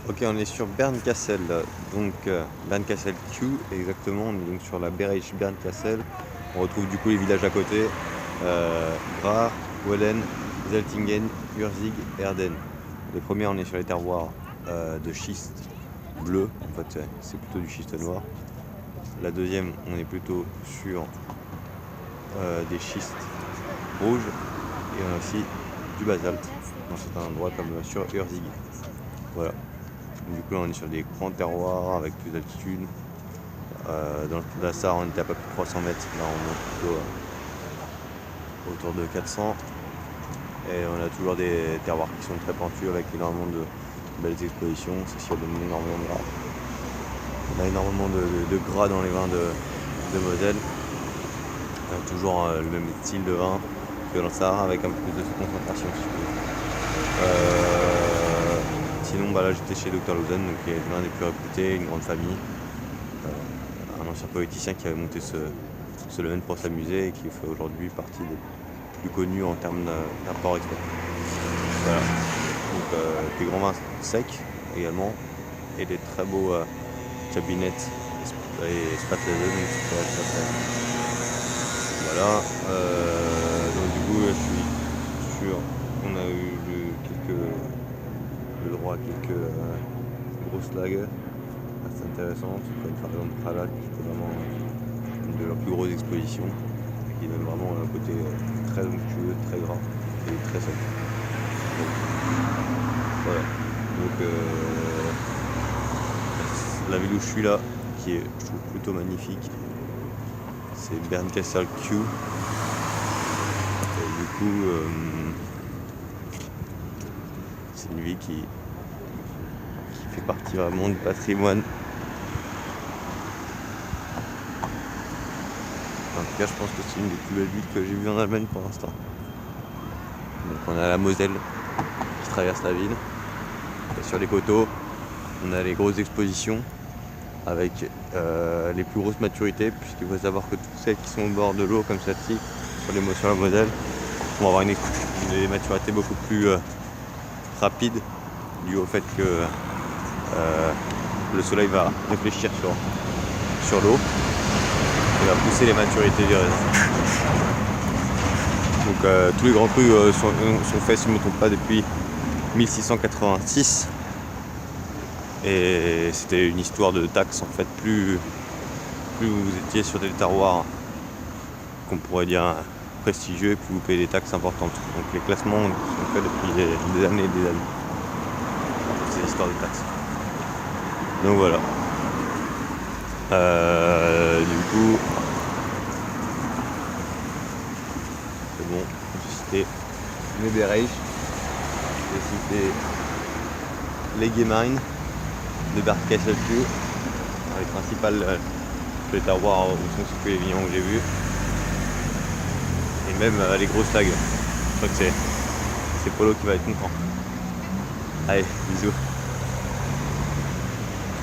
Ok, on est sur Bernkastel, donc Bernkastel Q exactement, on est donc sur la Bereich Bernkastel. On retrouve du coup les villages à côté, Gras, Wellen, Zeltingen, Urzig, Erden. Les premiers, on est sur les terroirs de schiste bleu, en fait c'est plutôt du schiste noir. La deuxième, on est plutôt sur des schistes rouges, et on a aussi du basalte dans certains endroits comme sur Urzig. Voilà. Du coup là on est sur des grands terroirs avec plus d'altitude. Dans le Puy de Sarre on était à peu près 300 mètres, là on monte plutôt autour de 400. Et on a toujours des terroirs qui sont très pentus avec énormément de belles expositions. Ceci donne énormément de gras. On a énormément de gras dans les vins de Moselle. Toujours le même style de vin que dans le Sahara avec un peu plus de concentration si je peux. Sinon bah là j'étais chez Dr Lausanne, donc qui est l'un des plus réputés, une grande famille. Un ancien poéticien qui avait monté ce domaine pour s'amuser et qui fait aujourd'hui partie des plus connus en termes d'import-export. Voilà. Donc des grands vins secs également et des très beaux cabinets et Spatlesen, donc c'est très. Voilà. Donc du coup je suis sûr qu'on a eu le droit à quelques grosses lagues assez intéressantes, comme par exemple Pralat, qui était vraiment une de leurs plus grosses expositions, qui donne vraiment un côté très onctueux, très gras et très sec. Donc, voilà. Donc la ville où je suis là, qui est je trouve plutôt magnifique, c'est Bernkastel Q. Et du coup c'est une ville qui fait partie vraiment du patrimoine. En tout cas, je pense que c'est une des plus belles villes que j'ai vues en Allemagne pour l'instant. Donc on a la Moselle qui traverse la ville. Et sur les coteaux, on a les grosses expositions avec les plus grosses maturités, puisqu'il faut savoir que toutes celles qui sont au bord de l'eau comme celle-ci, sur la Moselle, vont avoir des maturités beaucoup plus rapides, dû au fait que le soleil va réfléchir sur l'eau et va pousser les maturités du raisin. Donc tous les grands crus sont faits, si je ne me trompe pas, depuis 1686. Et c'était une histoire de taxes en fait. Plus vous étiez sur des terroirs qu'on pourrait dire prestigieux, plus vous payez des taxes importantes. Donc les classements sont faits depuis des années et des années. C'est l'histoire de taxes. Donc voilà. Du coup, c'est bon. J'ai cité mes Bereich, j'ai cité les Gemein de Bernkastel Q, les principales les terroirs où sont situés les vignerons que j'ai vus, et même les grosses lagues. Je crois que c'est Polo qui va être content. Allez, bisous.